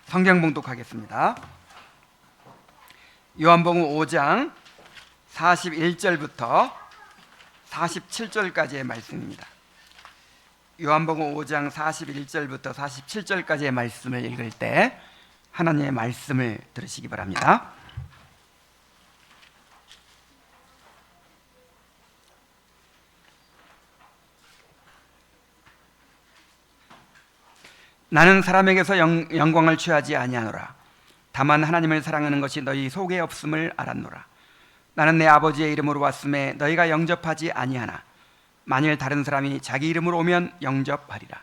성경 봉독하겠습니다. 요한복음 5장 41절부터 47절까지의 말씀입니다. 요한복음 5장 41절부터 47절까지의 말씀을 읽을 때 하나님의 말씀을 들으시기 바랍니다. 나는 사람에게서 영광을 취하지 아니하노라. 다만 하나님을 사랑하는 것이 너희 속에 없음을 알았노라. 나는 내 아버지의 이름으로 왔음에 너희가 영접하지 아니하나 만일 다른 사람이 자기 이름으로 오면 영접하리라.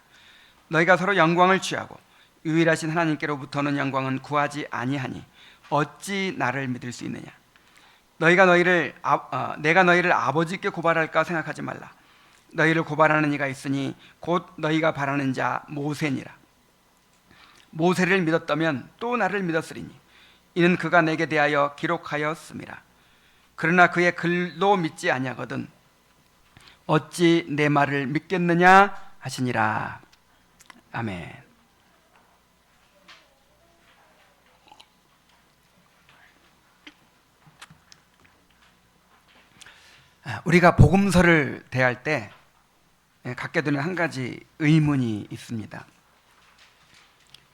너희가 서로 영광을 취하고 유일하신 하나님께로부터는 영광은 구하지 아니하니 어찌 나를 믿을 수 있느냐. 내가 너희를 아버지께 고발할까 생각하지 말라. 너희를 고발하는 이가 있으니 곧 너희가 바라는 자 모세니라. 모세를 믿었다면 또 나를 믿었으리니 이는 그가 내게 대하여 기록하였음이라. 그러나 그의 글도 믿지 아니하거든 어찌 내 말을 믿겠느냐 하시니라. 아멘. 우리가 복음서를 대할 때 갖게 되는 한 가지 의문이 있습니다.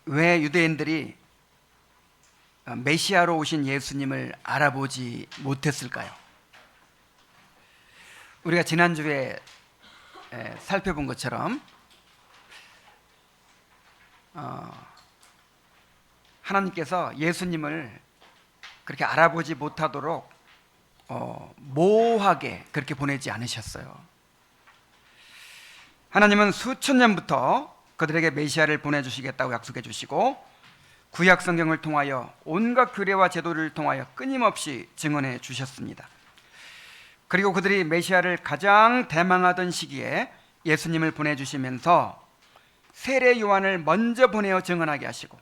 왜 유대인들이 메시아로 오신 예수님을 알아보지 못했을까요? 우리가 지난주에 살펴본 것처럼 하나님께서 예수님을 그렇게 알아보지 못하도록 모호하게 그렇게 보내지 않으셨어요. 하나님은 수천 년부터 그들에게 메시아를 보내주시겠다고 약속해 주시고 구약 성경을 통하여 온갖 규례와 제도를 통하여 끊임없이 증언해 주셨습니다. 그리고 그들이 메시아를 가장 대망하던 시기에 예수님을 보내주시면서 세례 요한을 먼저 보내어 증언하게 하시고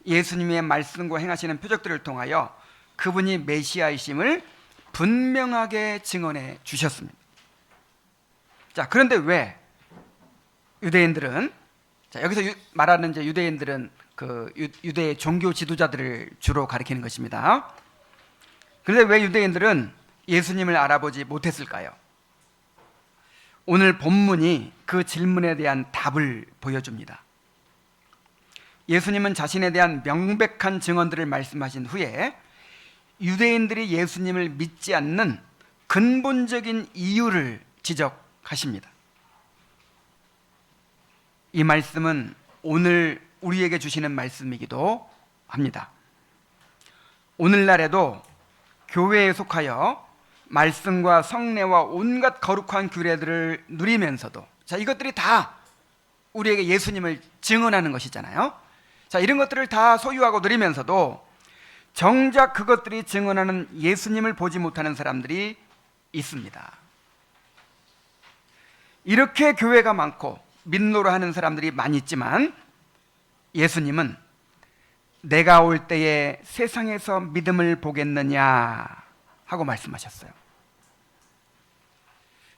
예수님의 말씀과 행하시는 표적들을 통하여 그분이 메시아이심을 분명하게 증언해 주셨습니다. 자, 그런데 왜 유대인들은 여기서 말하는 이제 유대인들은 그 유대의 종교 지도자들을 주로 가리키는 것입니다. 그런데 왜 유대인들은 예수님을 알아보지 못했을까요? 오늘 본문이 그 질문에 대한 답을 보여줍니다. 예수님은 자신에 대한 명백한 증언들을 말씀하신 후에 유대인들이 예수님을 믿지 않는 근본적인 이유를 지적하십니다. 이 말씀은 오늘 우리에게 주시는 말씀이기도 합니다. 오늘날에도 교회에 속하여 말씀과 성례와 온갖 거룩한 규례들을 누리면서도 이것들이 다 우리에게 예수님을 증언하는 것이잖아요. 이런 것들을 다 소유하고 누리면서도 정작 그것들이 증언하는 예수님을 보지 못하는 사람들이 있습니다. 이렇게 교회가 많고 믿노라 하는 사람들이 많이 있지만 예수님은 내가 올 때에 세상에서 믿음을 보겠느냐 하고 말씀하셨어요.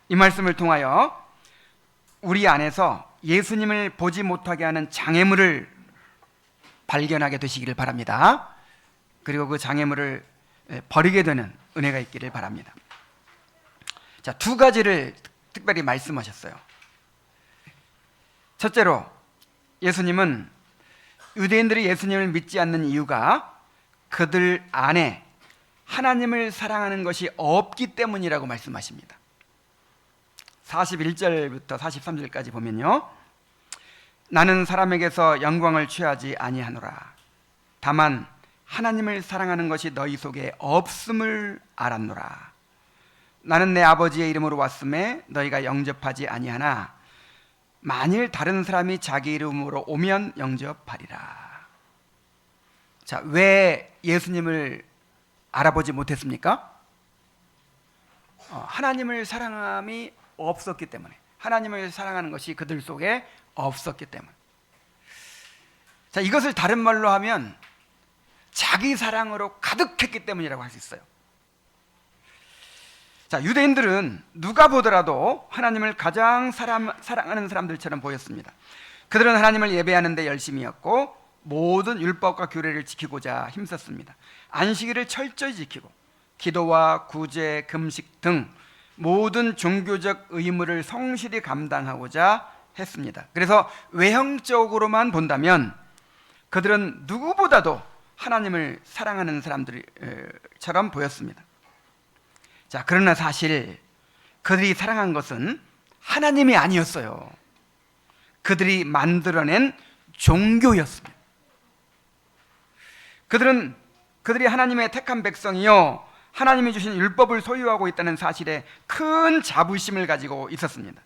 이 말씀을 통하여 우리 안에서 예수님을 보지 못하게 하는 장애물을 발견하게 되시기를 바랍니다. 그리고 그 장애물을 버리게 되는 은혜가 있기를 바랍니다. 자, 두 가지를 특별히 말씀하셨어요. 첫째로 예수님은 유대인들이 예수님을 믿지 않는 이유가 그들 안에 하나님을 사랑하는 것이 없기 때문이라고 말씀하십니다. 41절부터 43절까지 보면요, 나는 사람에게서 영광을 취하지 아니하노라. 다만 하나님을 사랑하는 것이 너희 속에 없음을 알았노라. 나는 내 아버지의 이름으로 왔음에 너희가 영접하지 아니하나 만일 다른 사람이 자기 이름으로 오면 영접하리라. 자, 왜 예수님을 알아보지 못했습니까? 하나님을 사랑함이 없었기 때문에, 하나님을 사랑하는 것이 그들 속에 없었기 때문에. 자, 이것을 다른 말로 하면 자기 사랑으로 가득했기 때문이라고 할 수 있어요. 자, 유대인들은 누가 보더라도 하나님을 가장 사랑하는 사람들처럼 보였습니다. 그들은 하나님을 예배하는 데 열심이었고 모든 율법과 규례를 지키고자 힘썼습니다. 안식일을 철저히 지키고 기도와 구제, 금식 등 모든 종교적 의무를 성실히 감당하고자 했습니다. 그래서 외형적으로만 본다면 그들은 누구보다도 하나님을 사랑하는 사람들처럼 보였습니다. 자, 그러나 사실 그들이 사랑한 것은 하나님이 아니었어요. 그들이 만들어낸 종교였습니다. 그들이 하나님의 택한 백성이요, 하나님이 주신 율법을 소유하고 있다는 사실에 큰 자부심을 가지고 있었습니다.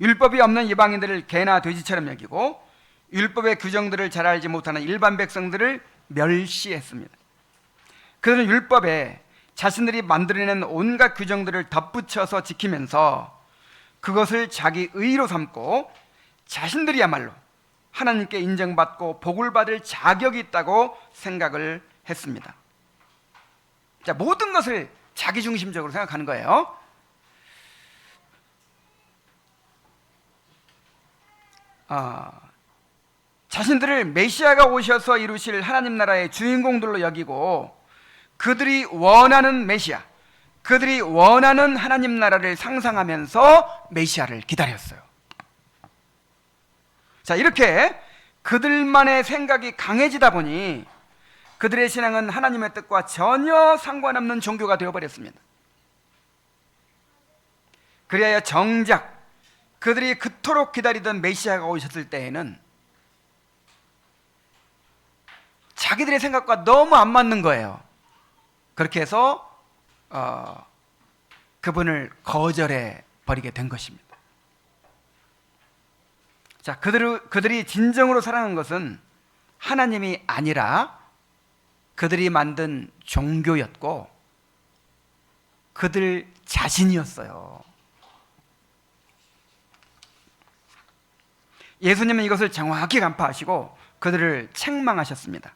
율법이 없는 이방인들을 개나 돼지처럼 여기고 율법의 규정들을 잘 알지 못하는 일반 백성들을 멸시했습니다. 그들은 율법에 자신들이 만들어낸 온갖 규정들을 덧붙여서 지키면서 그것을 자기 의로 삼고 자신들이야말로 하나님께 인정받고 복을 받을 자격이 있다고 생각을 했습니다. 자, 모든 것을 자기중심적으로 생각하는 거예요. 자신들을 메시아가 오셔서 이루실 하나님 나라의 주인공들로 여기고 그들이 원하는 메시아, 그들이 원하는 하나님 나라를 상상하면서 메시아를 기다렸어요. 자, 이렇게 그들만의 생각이 강해지다 보니 그들의 신앙은 하나님의 뜻과 전혀 상관없는 종교가 되어버렸습니다. 그리하여 정작 그들이 그토록 기다리던 메시아가 오셨을 때에는 자기들의 생각과 너무 안 맞는 거예요. 그렇게 해서 그분을 거절해 버리게 된 것입니다. 자, 그들이 진정으로 사랑한 것은 하나님이 아니라 그들이 만든 종교였고 그들 자신이었어요. 예수님은 이것을 정확히 간파하시고 그들을 책망하셨습니다.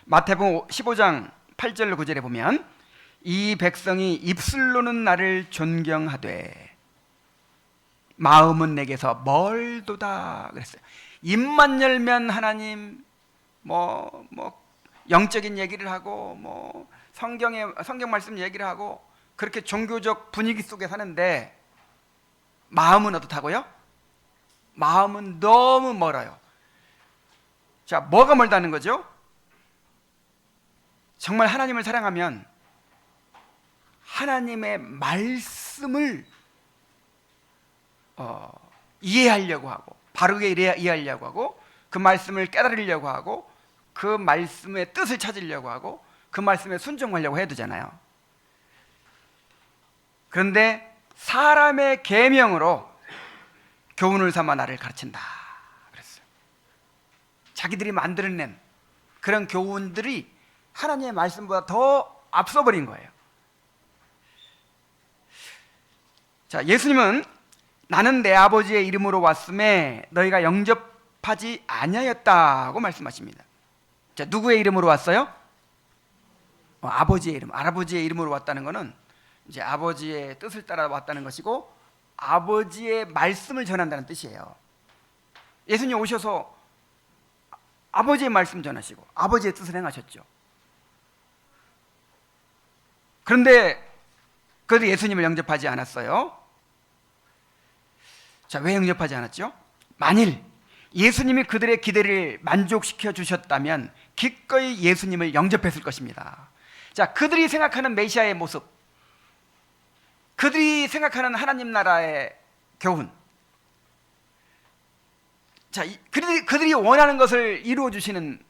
마태복음 15장 8절 9절에 보면 이 백성이 입술로는 나를 존경하되 마음은 내게서 멀도다 그랬어요. 입만 열면 하나님 영적인 얘기를 하고 성경 말씀 얘기를 하고 그렇게 종교적 분위기 속에 사는데 마음은 어떻다고요? 마음은 너무 멀어요. 자, 뭐가 멀다는 거죠? 정말 하나님을 사랑하면 하나님의 말씀을 이해하려고 하고 바르게 이해하려고 하고 그 말씀을 깨달으려고 하고 그 말씀의 뜻을 찾으려고 하고 그 말씀에 순종하려고 해야 되잖아요. 그런데 사람의 계명으로 교훈을 삼아 나를 가르친다 그랬어요. 자기들이 만들어낸 그런 교훈들이 하나님의 말씀보다 더 앞서버린 거예요. 자, 예수님은 나는 내 아버지의 이름으로 왔음에 너희가 영접하지 아니하였다고 말씀하십니다. 자, 누구의 이름으로 왔어요? 아버지의 이름. 아버지의 이름으로 왔다는 것은 이제 아버지의 뜻을 따라 왔다는 것이고 아버지의 말씀을 전한다는 뜻이에요. 예수님 오셔서 아버지의 말씀 전하시고 아버지의 뜻을 행하셨죠. 그런데 그들이 예수님을 영접하지 않았어요. 자, 왜 영접하지 않았죠? 만일 예수님이 그들의 기대를 만족시켜 주셨다면 기꺼이 예수님을 영접했을 것입니다. 자, 그들이 생각하는 메시아의 모습, 그들이 생각하는 하나님 나라의 교훈, 자, 그들이 원하는 것을 이루어 주시는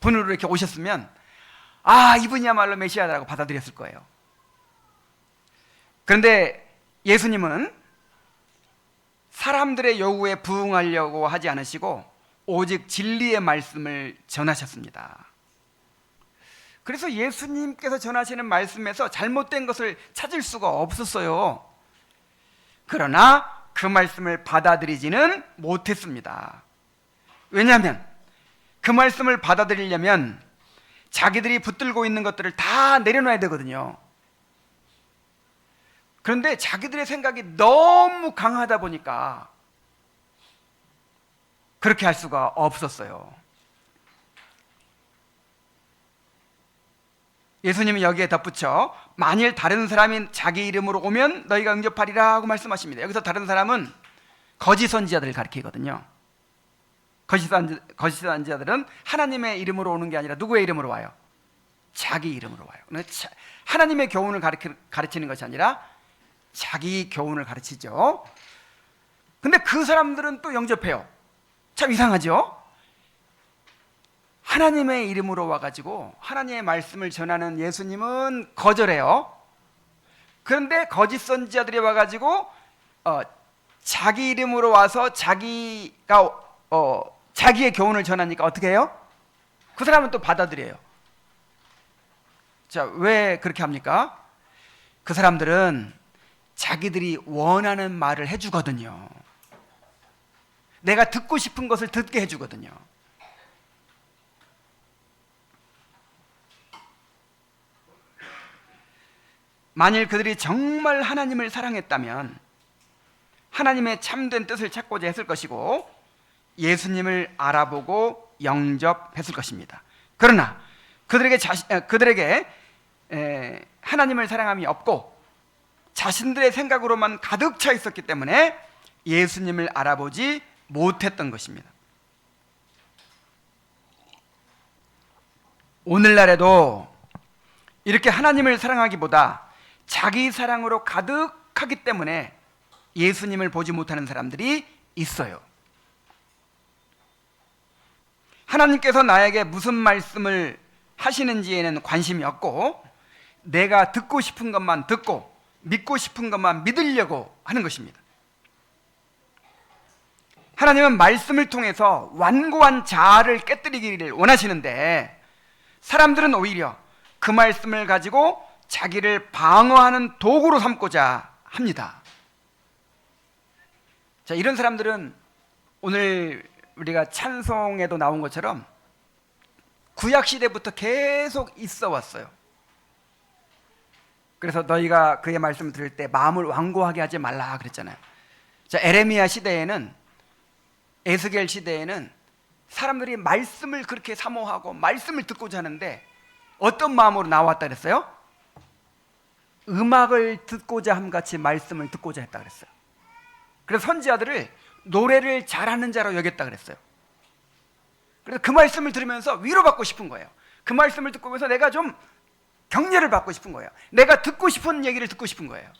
분으로 이렇게 오셨으면 이분이야말로 메시아라고 받아들였을 거예요. 그런데 예수님은 사람들의 요구에 부응하려고 하지 않으시고 오직 진리의 말씀을 전하셨습니다. 그래서 예수님께서 전하시는 말씀에서 잘못된 것을 찾을 수가 없었어요. 그러나 그 말씀을 받아들이지는 못했습니다. 왜냐하면 그 말씀을 받아들이려면 자기들이 붙들고 있는 것들을 다 내려놔야 되거든요. 그런데 자기들의 생각이 너무 강하다 보니까 그렇게 할 수가 없었어요. 예수님이 여기에 덧붙여 만일 다른 사람이 자기 이름으로 오면 너희가 응접하리라 하고 말씀하십니다. 여기서 다른 사람은 거짓 선지자들을 가리키거든요. 거짓 선지자들은 하나님의 이름으로 오는 게 아니라 누구의 이름으로 와요? 자기 이름으로 와요. 하나님의 교훈을 가르치는 것이 아니라 자기 교훈을 가르치죠. 근데 그 사람들은 또 영접해요. 참 이상하죠? 하나님의 이름으로 와가지고 하나님의 말씀을 전하는 예수님은 거절해요. 그런데 거짓 선지자들이 와가지고 자기 이름으로 와서 자기가 자기의 교훈을 전하니까 어떻게 해요? 그 사람은 또 받아들여요. 자, 왜 그렇게 합니까? 그 사람들은 자기들이 원하는 말을 해주거든요. 내가 듣고 싶은 것을 듣게 해주거든요. 만일 그들이 정말 하나님을 사랑했다면 하나님의 참된 뜻을 찾고자 했을 것이고 예수님을 알아보고 영접했을 것입니다. 그러나 그들에게 하나님을 사랑함이 없고 자신들의 생각으로만 가득 차 있었기 때문에 예수님을 알아보지 못했던 것입니다. 오늘날에도 이렇게 하나님을 사랑하기보다 자기 사랑으로 가득하기 때문에 예수님을 보지 못하는 사람들이 있어요. 하나님께서 나에게 무슨 말씀을 하시는지에는 관심이 없고 내가 듣고 싶은 것만 듣고 믿고 싶은 것만 믿으려고 하는 것입니다. 하나님은 말씀을 통해서 완고한 자아를 깨뜨리기를 원하시는데 사람들은 오히려 그 말씀을 가지고 자기를 방어하는 도구로 삼고자 합니다. 자, 이런 사람들은 오늘 우리가 찬송에도 나온 것처럼 구약시대부터 계속 있어 왔어요. 그래서 너희가 그의 말씀을 들을 때 마음을 완고하게 하지 말라 그랬잖아요. 자, 에레미야 시대에는, 에스겔 시대에는 사람들이 말씀을 그렇게 사모하고 말씀을 듣고자 하는데 어떤 마음으로 나왔다 그랬어요? 음악을 듣고자 함같이 말씀을 듣고자 했다 그랬어요. 그래서 선지자들을 노래를 잘하는 자로 여겼다 그랬어요. 그래서 그 말씀을 들으면서 위로받고 싶은 거예요. 그 말씀을 듣고 나서 내가 좀 격려를 받고 싶은 거예요. 내가 듣고 싶은 얘기를 듣고 싶은 거예요.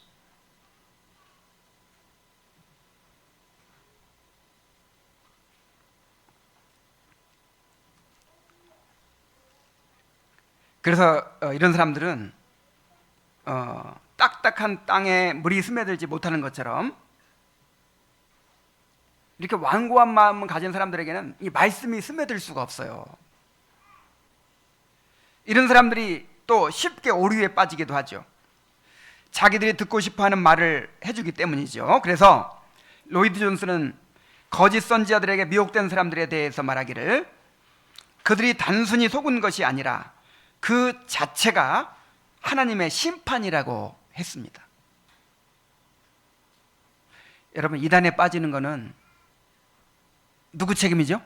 그래서 이런 사람들은 딱딱한 땅에 물이 스며들지 못하는 것처럼 이렇게 완고한 마음을 가진 사람들에게는 이 말씀이 스며들 수가 없어요. 이런 사람들이 또 쉽게 오류에 빠지기도 하죠. 자기들이 듣고 싶어하는 말을 해주기 때문이죠. 그래서 로이드 존스는 거짓 선지자들에게 미혹된 사람들에 대해서 말하기를 그들이 단순히 속은 것이 아니라 그 자체가 하나님의 심판이라고 했습니다. 여러분, 이단에 빠지는 것은 누구 책임이죠?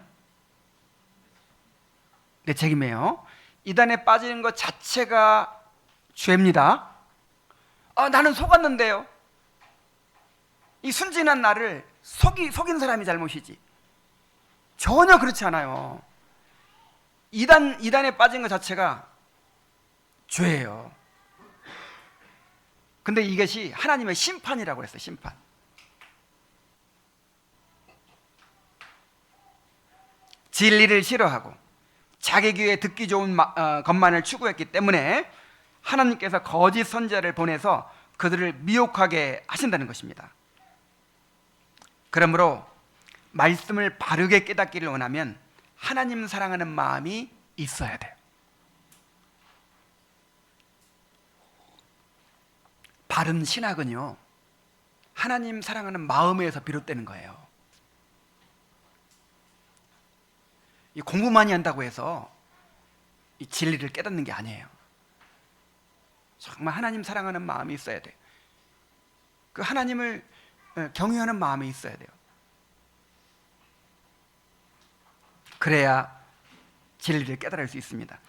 내 책임이에요. 이단에 빠지는 것 자체가 죄입니다. 나는 속았는데요. 이 순진한 나를 속인 사람이 잘못이지. 전혀 그렇지 않아요. 이단에 빠진 것 자체가 죄예요. 근데 이것이 하나님의 심판이라고 했어요. 심판. 진리를 싫어하고 자기 귀에 듣기 좋은 것만을 추구했기 때문에 하나님께서 거짓 선지자를 보내서 그들을 미혹하게 하신다는 것입니다. 그러므로 말씀을 바르게 깨닫기를 원하면 하나님 사랑하는 마음이 있어야 돼요. 바른 신학은요, 하나님 사랑하는 마음에서 비롯되는 거예요. 이 공부 많이 한다고 해서 이 진리를 깨닫는 게 아니에요. 정말 하나님 사랑하는 마음이 있어야 돼요. 그 하나님을 경외하는 마음이 있어야 돼요. 그래야 진리를 깨달을 수 있습니다.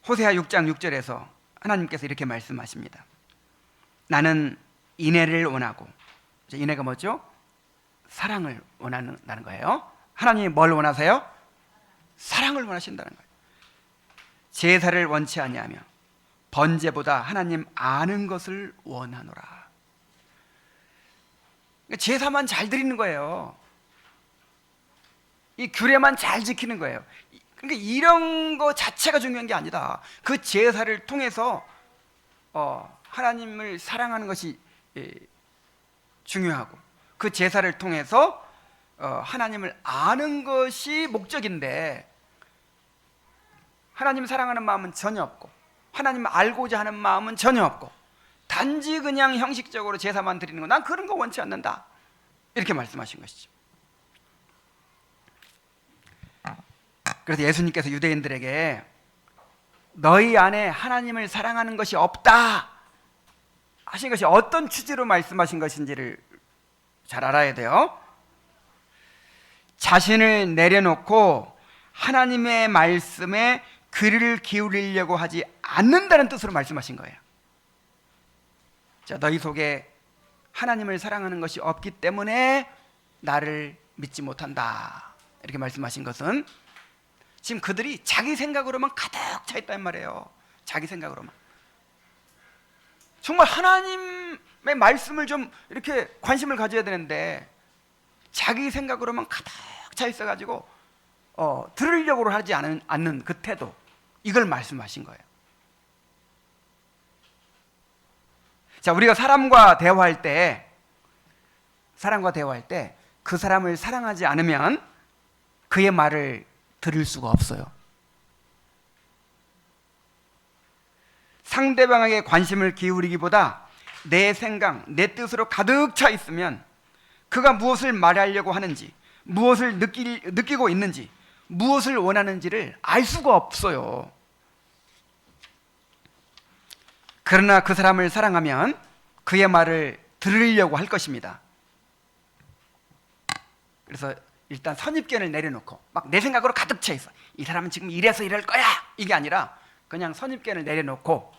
호세아 6장 6절에서 하나님께서 이렇게 말씀하십니다. 나는 인애를 원하고, 인애가 뭐죠? 사랑을 원한다는 거예요. 하나님이 뭘 원하세요? 사랑을 원하신다는 거예요. 제사를 원치 아니하며 번제보다 하나님 아는 것을 원하노라. 제사만 잘 드리는 거예요. 이 규례만 잘 지키는 거예요. 그러니까 이런 거 자체가 중요한 게 아니다. 그 제사를 통해서 하나님을 사랑하는 것이 중요하고, 그 제사를 통해서 하나님을 아는 것이 목적인데, 하나님 사랑하는 마음은 전혀 없고 하나님을 알고자 하는 마음은 전혀 없고 단지 그냥 형식적으로 제사만 드리는 거, 난 그런 거 원치 않는다, 이렇게 말씀하신 것이죠. 그래서 예수님께서 유대인들에게 너희 안에 하나님을 사랑하는 것이 없다 하신 것이 어떤 취지로 말씀하신 것인지를 잘 알아야 돼요. 자신을 내려놓고 하나님의 말씀에 귀를 기울이려고 하지 않는다는 뜻으로 말씀하신 거예요. 자, 너희 속에 하나님을 사랑하는 것이 없기 때문에 나를 믿지 못한다, 이렇게 말씀하신 것은 지금 그들이 자기 생각으로만 가득 차 있단 말이에요. 자기 생각으로만. 정말 하나님의 말씀을 좀 이렇게 관심을 가져야 되는데 자기 생각으로만 가득 차 있어가지고 들으려고 하지 않는 그 태도, 이걸 말씀하신 거예요. 자, 우리가 사람과 대화할 때 그 사람을 사랑하지 않으면 그의 말을 들을 수가 없어요. 상대방에게 관심을 기울이기보다 내 생각, 내 뜻으로 가득 차 있으면 그가 무엇을 말하려고 하는지, 무엇을 느끼고 있는지, 무엇을 원하는지를 알 수가 없어요. 그러나 그 사람을 사랑하면 그의 말을 들으려고 할 것입니다. 그래서 일단 선입견을 내려놓고 막 내 생각으로 가득 차 있어. 이 사람은 지금 이래서 이럴 거야, 이게 아니라 그냥 선입견을 내려놓고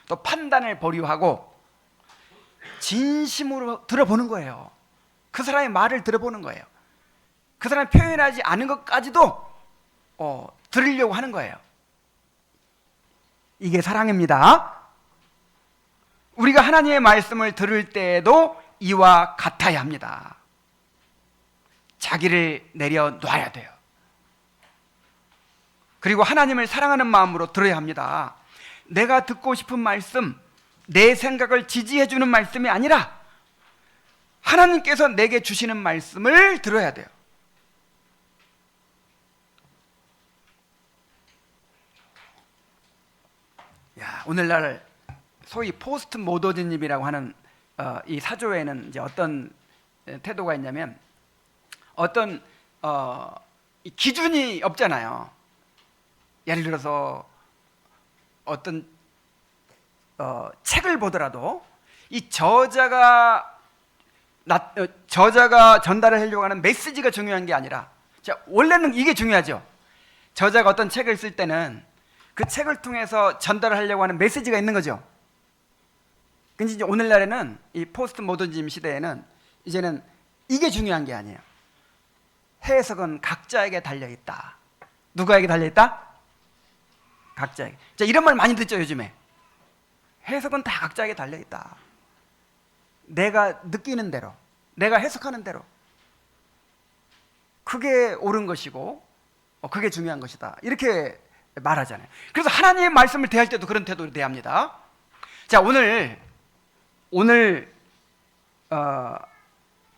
또 판단을 보류하고 진심으로 들어보는 거예요. 그 사람의 말을 들어보는 거예요. 그 사람이 표현하지 않은 것까지도 들으려고 하는 거예요. 이게 사랑입니다. 우리가 하나님의 말씀을 들을 때에도 이와 같아야 합니다. 자기를 내려놔야 돼요. 그리고 하나님을 사랑하는 마음으로 들어야 합니다. 내가 듣고 싶은 말씀, 내 생각을 지지해주는 말씀이 아니라 하나님께서 내게 주시는 말씀을 들어야 돼요. 야, 오늘날 소위 포스트 모더니즘이라고 하는 이 사조에는 이제 어떤 태도가 있냐면, 어떤 기준이 없잖아요. 예를 들어서 어떤 책을 보더라도 이 저자가 전달을 하려고 하는 메시지가 중요한 게 아니라, 자, 원래는 이게 중요하죠. 저자가 어떤 책을 쓸 때는 그 책을 통해서 전달을 하려고 하는 메시지가 있는 거죠. 근데 이제 오늘날에는 이 포스트 모더니즘 시대에는 이제는 이게 중요한 게 아니에요. 해석은 각자에게 달려있다. 누구에게 달려있다? 각자에게. 자, 이런 말 많이 듣죠, 요즘에. 해석은 다 각자에게 달려있다. 내가 느끼는 대로, 내가 해석하는 대로, 그게 옳은 것이고 그게 중요한 것이다, 이렇게 말하잖아요. 그래서 하나님의 말씀을 대할 때도 그런 태도로 대합니다. 자, 오늘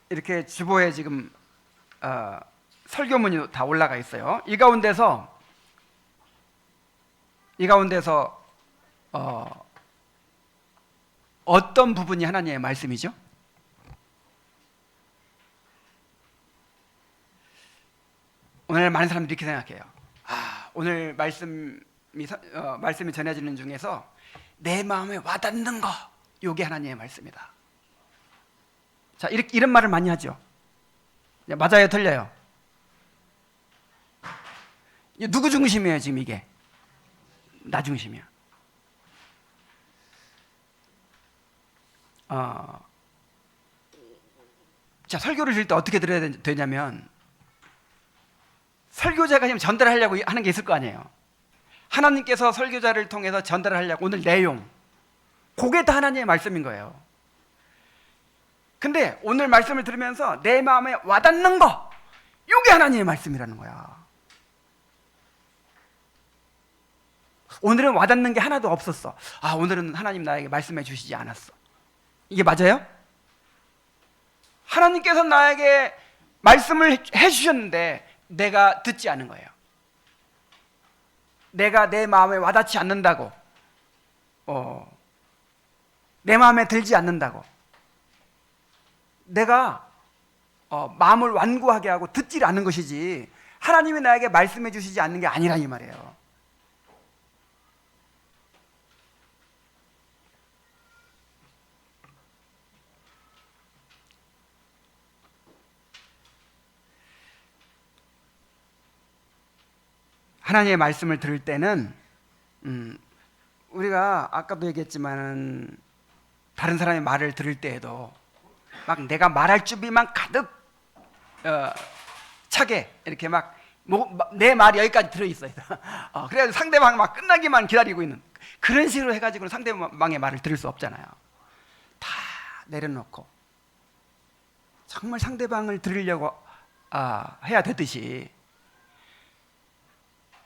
이렇게 주보에 지금 설교문이 다 올라가 있어요. 이 가운데서 어떤 부분이 하나님의 말씀이죠? 오늘 많은 사람들이 이렇게 생각해요. 오늘 말씀이 전해지는 중에서 내 마음에 와닿는 거, 이게 하나님의 말씀이다. 자, 이런 말을 많이 하죠. 맞아요, 틀려요? 누구 중심이에요, 지금 이게? 나 중심이야. 자, 설교를 들을 때 어떻게 들어야 되냐면, 설교자가 지금 전달하려고 하는 게 있을 거 아니에요. 하나님께서 설교자를 통해서 전달하려고 오늘 내용, 그게 다 하나님의 말씀인 거예요. 근데 오늘 말씀을 들으면서 내 마음에 와닿는 거, 이게 하나님의 말씀이라는 거야. 오늘은 와닿는 게 하나도 없었어. 오늘은 하나님 나에게 말씀해 주시지 않았어. 이게 맞아요? 하나님께서 나에게 말씀을 해 주셨는데 내가 듣지 않은 거예요. 내가 내 마음에 와닿지 않는다고, 내 마음에 들지 않는다고, 내가 마음을 완고하게 하고 듣지 않는 것이지, 하나님이 나에게 말씀해 주시지 않는 게 아니라 이 말이에요. 하나님의 말씀을 들을 때는 우리가 아까도 얘기했지만 다른 사람의 말을 들을 때에도 막 내가 말할 준비만 가득 차게 이렇게 막 내 말이 여기까지 들어있어요. 그래가지고 상대방 막 끝나기만 기다리고 있는 그런 식으로 해가지고 상대방의 말을 들을 수 없잖아요. 다 내려놓고 정말 상대방을 들으려고 해야 되듯이,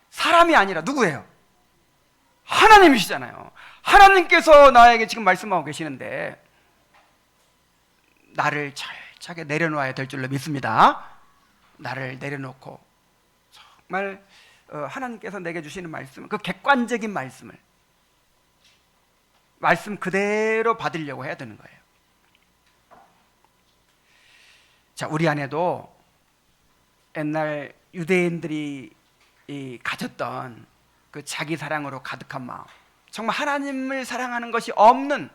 사람이 아니라 누구예요? 하나님이시잖아요. 하나님께서 나에게 지금 말씀하고 계시는데 나를 철저하게 내려놓아야 될 줄로 믿습니다. 나를 내려놓고 정말 하나님께서 내게 주시는 말씀, 그 객관적인 말씀 그대로 받으려고 해야 되는 거예요. 자, 우리 안에도 옛날 유대인들이 가졌던 그 자기 사랑으로 가득한 마음, 정말 하나님을 사랑하는 것이 없는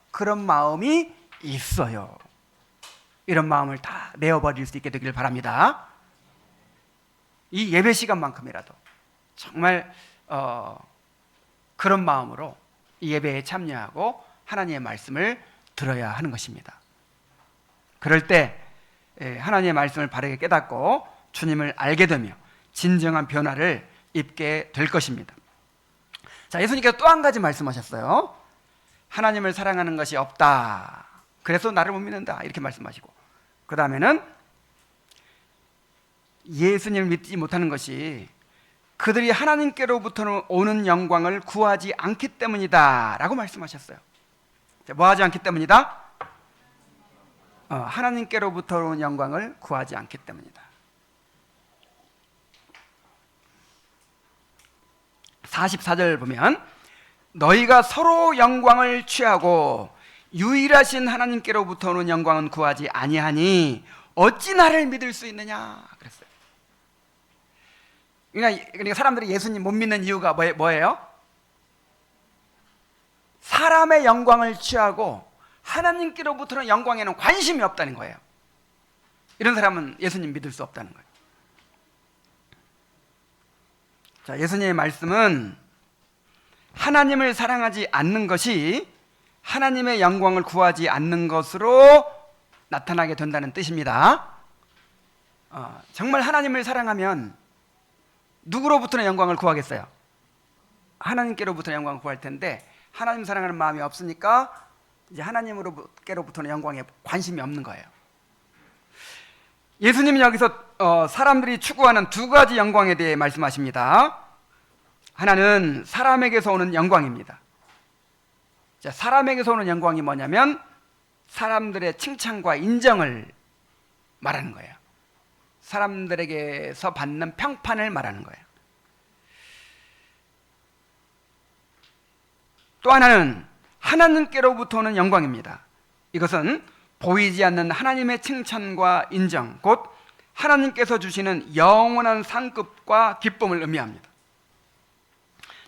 그런 마음이 있어요. 이런 마음을 다 내어버릴 수 있게 되기를 바랍니다. 이 예배 시간만큼이라도 정말 그런 마음으로 이 예배에 참여하고 하나님의 말씀을 들어야 하는 것입니다. 그럴 때 하나님의 말씀을 바르게 깨닫고 주님을 알게 되며 진정한 변화를 입게 될 것입니다. 자, 예수님께서 또 한 가지 말씀하셨어요. 하나님을 사랑하는 것이 없다, 그래서 나를 못 믿는다, 이렇게 말씀하시고, 그 다음에는 예수님을 믿지 못하는 것이 그들이 하나님께로부터 오는 영광을 구하지 않기 때문이다 라고 말씀하셨어요. 자, 뭐 하지 않기 때문이다? 하나님께로부터 오는 영광을 구하지 않기 때문이다. 44절 보면, 너희가 서로 영광을 취하고 유일하신 하나님께로부터 오는 영광은 구하지 아니하니 어찌 나를 믿을 수 있느냐 그랬어요. 그러니까 사람들이 예수님 못 믿는 이유가 뭐예요? 사람의 영광을 취하고 하나님께로부터는 영광에는 관심이 없다는 거예요. 이런 사람은 예수님 믿을 수 없다는 거예요. 자, 예수님의 말씀은 하나님을 사랑하지 않는 것이 하나님의 영광을 구하지 않는 것으로 나타나게 된다는 뜻입니다. 정말 하나님을 사랑하면 누구로부터는 영광을 구하겠어요? 하나님께로부터 영광을 구할 텐데, 하나님 사랑하는 마음이 없으니까 이제 하나님께로부터는 영광에 관심이 없는 거예요. 예수님은 여기서 사람들이 추구하는 두 가지 영광에 대해 말씀하십니다. 하나는 사람에게서 오는 영광입니다. 자, 사람에게서 오는 영광이 뭐냐면 사람들의 칭찬과 인정을 말하는 거예요. 사람들에게서 받는 평판을 말하는 거예요. 또 하나는 하나님께로부터 오는 영광입니다. 이것은 보이지 않는 하나님의 칭찬과 인정, 곧 하나님께서 주시는 영원한 상급과 기쁨을 의미합니다.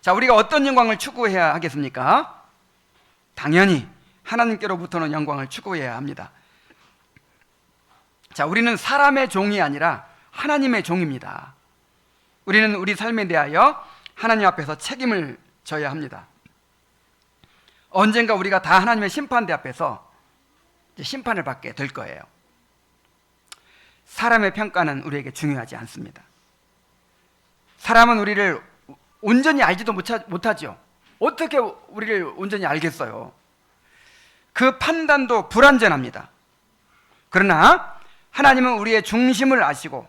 자, 우리가 어떤 영광을 추구해야 하겠습니까? 당연히 하나님께로부터는 영광을 추구해야 합니다. 자, 우리는 사람의 종이 아니라 하나님의 종입니다. 우리는 우리 삶에 대하여 하나님 앞에서 책임을 져야 합니다. 언젠가 우리가 다 하나님의 심판대 앞에서 심판을 받게 될 거예요. 사람의 평가는 우리에게 중요하지 않습니다. 사람은 우리를 온전히 알지도 못하죠. 어떻게 우리를 온전히 알겠어요? 그 판단도 불완전합니다. 그러나 하나님은 우리의 중심을 아시고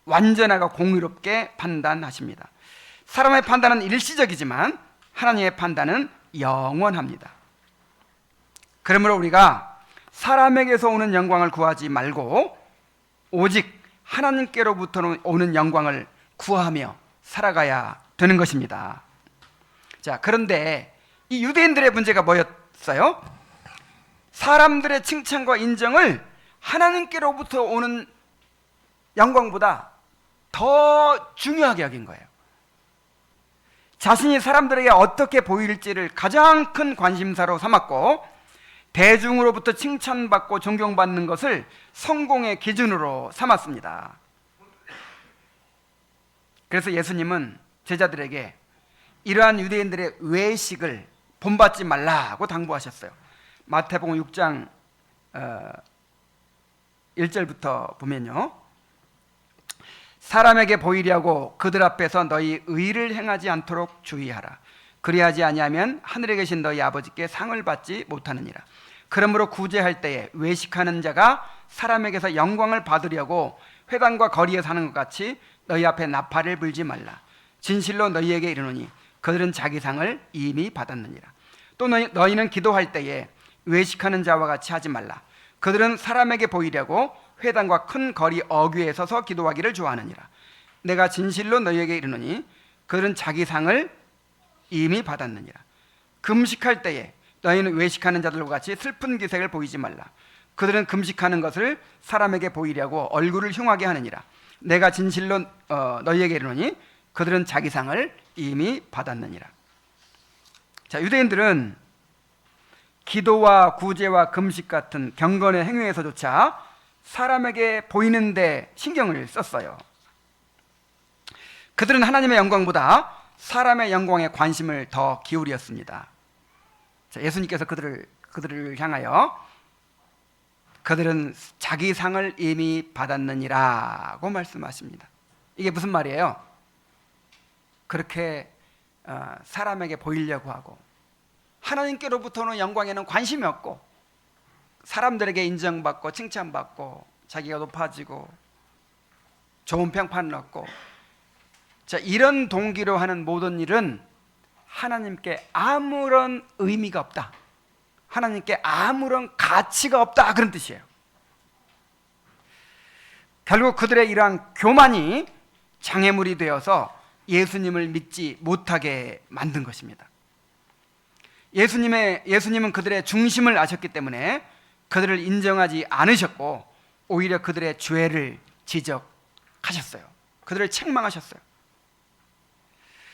완전하고 공의롭게 판단하십니다. 사람의 판단은 일시적이지만 하나님의 판단은 영원합니다. 그러므로 우리가 사람에게서 오는 영광을 구하지 말고 오직 하나님께로부터 오는 영광을 구하며 살아가야 되는 것입니다. 자, 그런데 이 유대인들의 문제가 뭐였어요? 사람들의 칭찬과 인정을 하나님께로부터 오는 영광보다 더 중요하게 여긴 거예요. 자신이 사람들에게 어떻게 보일지를 가장 큰 관심사로 삼았고 대중으로부터 칭찬받고 존경받는 것을 성공의 기준으로 삼았습니다. 그래서 예수님은 제자들에게 이러한 유대인들의 외식을 본받지 말라고 당부하셨어요. 마태복음 6장 1절부터 보면요, 사람에게 보이려고 그들 앞에서 너희 의를 행하지 않도록 주의하라. 그리하지 아니하면 하늘에 계신 너희 아버지께 상을 받지 못하느니라. 그러므로 구제할 때에 외식하는 자가 사람에게서 영광을 받으려고 회당과 거리에 사는 것 같이 너희 앞에 나팔을 불지 말라. 진실로 너희에게 이르노니 그들은 자기 상을 이미 받았느니라. 또 너희는 기도할 때에 외식하는 자와 같이 하지 말라. 그들은 사람에게 보이려고 회당과 큰 거리 어귀에 서서 기도하기를 좋아하느니라. 내가 진실로 너희에게 이르노니 그들은 자기 상을 이미 받았느니라. 금식할 때에 너희는 외식하는 자들과 같이 슬픈 기색을 보이지 말라. 그들은 금식하는 것을 사람에게 보이려고 얼굴을 흉하게 하느니라. 내가 진실로 너희에게 이르노니 그들은 자기 상을 이미 받았느니라. 자, 유대인들은 기도와 구제와 금식 같은 경건의 행위에서조차 사람에게 보이는데 신경을 썼어요. 그들은 하나님의 영광보다 사람의 영광에 관심을 더 기울였습니다. 자, 예수님께서 그들을 향하여 그들은 자기 상을 이미 받았느니라고 말씀하십니다. 이게 무슨 말이에요? 그렇게 사람에게 보이려고 하고 하나님께로부터는 영광에는 관심이 없고 사람들에게 인정받고 칭찬받고 자기가 높아지고 좋은 평판을 얻고, 자, 이런 동기로 하는 모든 일은 하나님께 아무런 의미가 없다, 하나님께 아무런 가치가 없다, 그런 뜻이에요. 결국 그들의 이러한 교만이 장애물이 되어서 예수님을 믿지 못하게 만든 것입니다. 예수님은 그들의 중심을 아셨기 때문에 그들을 인정하지 않으셨고 오히려 그들의 죄를 지적하셨어요. 그들을 책망하셨어요.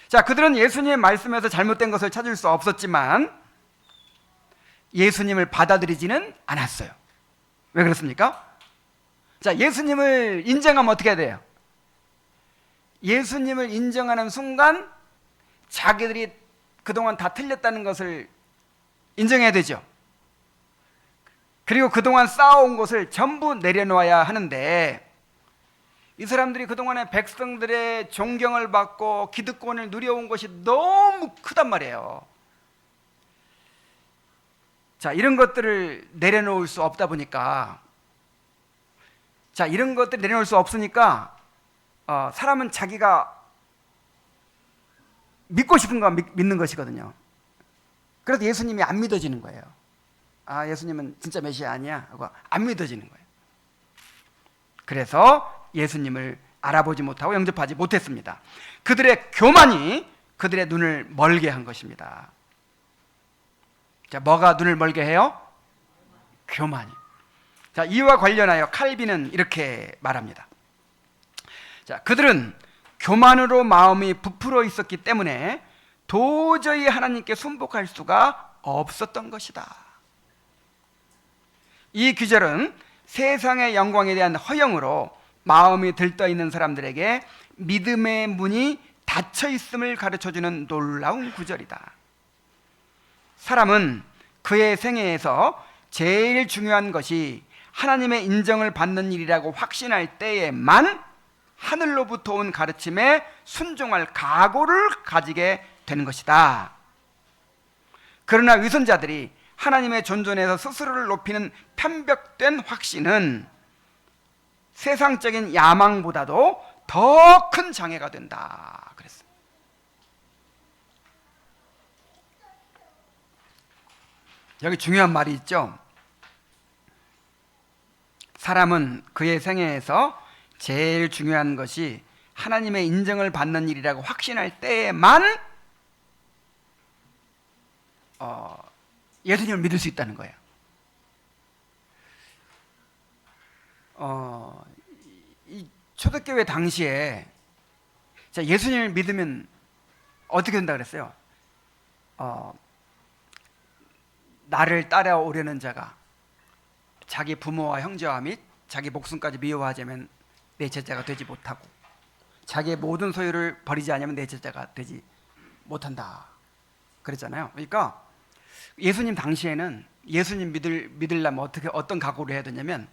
자, 그들은 예수님의 말씀에서 잘못된 것을 찾을 수 없었지만 예수님을 받아들이지는 않았어요. 왜 그렇습니까? 자, 예수님을 인정하면 어떻게 해야 돼요? 예수님을 인정하는 순간 자기들이 그동안 다 틀렸다는 것을 인정해야 되죠. 그리고 그동안 쌓아온 것을 전부 내려놓아야 하는데 이 사람들이 그동안에 백성들의 존경을 받고 기득권을 누려온 것이 너무 크단 말이에요. 자, 이런 것들을 내려놓을 수 없다 보니까, 자, 이런 것들 내려놓을 수 없으니까 사람은 자기가 믿고 싶은 거 믿는 것이거든요. 그래서 예수님이 안 믿어지는 거예요. 아, 예수님은 진짜 메시아 아니야 하고 안 믿어지는 거예요. 그래서 예수님을 알아보지 못하고 영접하지 못했습니다. 그들의 교만이 그들의 눈을 멀게 한 것입니다. 자, 뭐가 눈을 멀게 해요? 교만이. 자, 이와 관련하여 칼빈은 이렇게 말합니다. 자, 그들은 교만으로 마음이 부풀어 있었기 때문에 도저히 하나님께 순복할 수가 없었던 것이다. 이 규절은 세상의 영광에 대한 허영으로 마음이 들떠 있는 사람들에게 믿음의 문이 닫혀 있음을 가르쳐주는 놀라운 구절이다. 사람은 그의 생애에서 제일 중요한 것이 하나님의 인정을 받는 일이라고 확신할 때에만 하늘로부터 온 가르침에 순종할 각오를 가지게 되는 것이다. 그러나 위선자들이 하나님의 존존에서 스스로를 높이는 편벽된 확신은 세상적인 야망보다도 더 큰 장애가 된다. 그랬어요. 여기 중요한 말이 있죠. 사람은 그의 생애에서 제일 중요한 것이 하나님의 인정을 받는 일이라고 확신할 때에만 예수님을 믿을 수 있다는 거예요. 이 초대교회 당시에 예수님을 믿으면 어떻게 된다 그랬어요? 나를 따라오려는 자가 자기 부모와 형제와 및 자기 목숨까지 미워하자면 내 제자가 되지 못하고 자기의 모든 소유를 버리지 않으면 내 제자가 되지 못한다 그랬잖아요. 그러니까 예수님 당시에는 예수님 믿으려면 어떤 각오를 해야 되냐면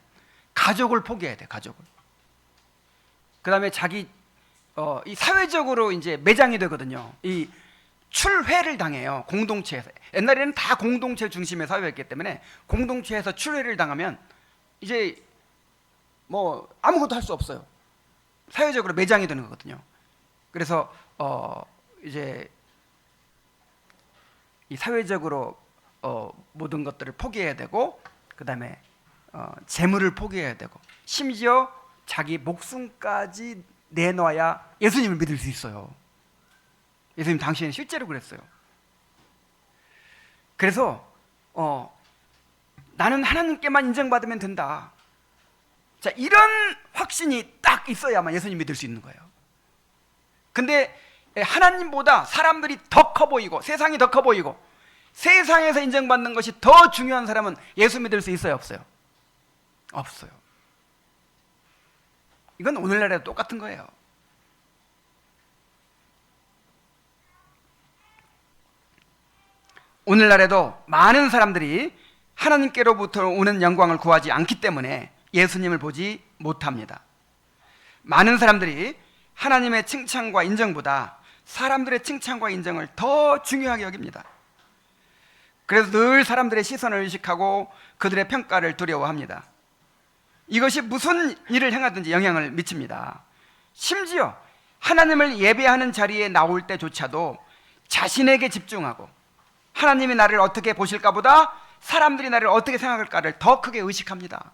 가족을 포기해야 돼. 가족을. 그 다음에 자기 이 사회적으로 이제 매장이 되거든요. 이 출회를 당해요. 공동체에서. 옛날에는 다 공동체 중심의 사회였기 때문에 공동체에서 출회를 당하면 이제 뭐 아무것도 할 수 없어요. 사회적으로 매장이 되는 거거든요. 그래서 이제 이 사회적으로 모든 것들을 포기해야 되고, 그 다음에 재물을 포기해야 되고, 심지어 자기 목숨까지 내놔야 예수님을 믿을 수 있어요. 예수님 당시에는 실제로 그랬어요. 그래서 나는 하나님께만 인정받으면 된다. 자, 이런 확신이 딱 있어야만 예수님 믿을 수 있는 거예요. 근데 하나님보다 사람들이 더 커 보이고 세상이 더 커 보이고 세상에서 인정받는 것이 더 중요한 사람은 예수 믿을 수 있어요, 없어요? 없어요. 이건 오늘날에도 똑같은 거예요. 오늘날에도 많은 사람들이 하나님께로부터 오는 영광을 구하지 않기 때문에 예수님을 보지 못합니다. 많은 사람들이 하나님의 칭찬과 인정보다 사람들의 칭찬과 인정을 더 중요하게 여깁니다. 그래서 늘 사람들의 시선을 의식하고 그들의 평가를 두려워합니다. 이것이 무슨 일을 행하든지 영향을 미칩니다. 심지어 하나님을 예배하는 자리에 나올 때조차도 자신에게 집중하고 하나님이 나를 어떻게 보실까 보다 사람들이 나를 어떻게 생각할까를 더 크게 의식합니다.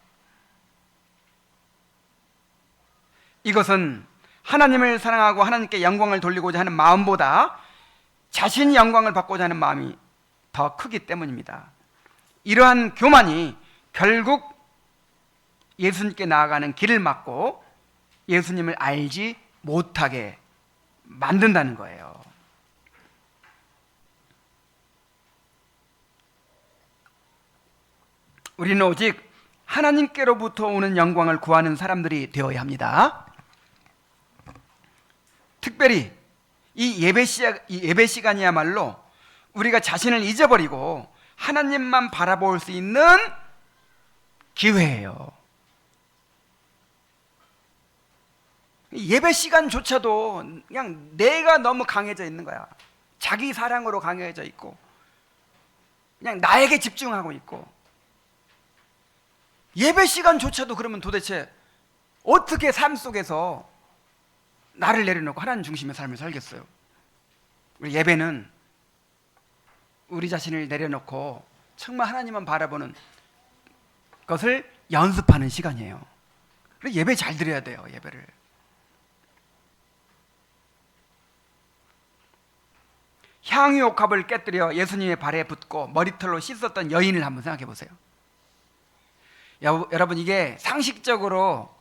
이것은 하나님을 사랑하고 하나님께 영광을 돌리고자 하는 마음보다 자신이 영광을 받고자 하는 마음이 더 크기 때문입니다. 이러한 교만이 결국 예수님께 나아가는 길을 막고 예수님을 알지 못하게 만든다는 거예요. 우리는 오직 하나님께로부터 오는 영광을 구하는 사람들이 되어야 합니다. 특별히 이 예배 시간이야말로 우리가 자신을 잊어버리고 하나님만 바라볼 수 있는 기회예요. 예배 시간조차도 그냥 내가 너무 강해져 있는 거야. 자기 사랑으로 강해져 있고 그냥 나에게 집중하고 있고, 예배 시간조차도 그러면 도대체 어떻게 삶 속에서 나를 내려놓고 하나님 중심의 삶을 살겠어요? 우리 예배는 우리 자신을 내려놓고 정말 하나님만 바라보는 것을 연습하는 시간이에요. 그래서 예배 잘 드려야 돼요. 예배를. 향유옥합을 깨뜨려 예수님의 발에 붓고 머리털로 씻었던 여인을 한번 생각해 보세요. 여러분, 이게 상식적으로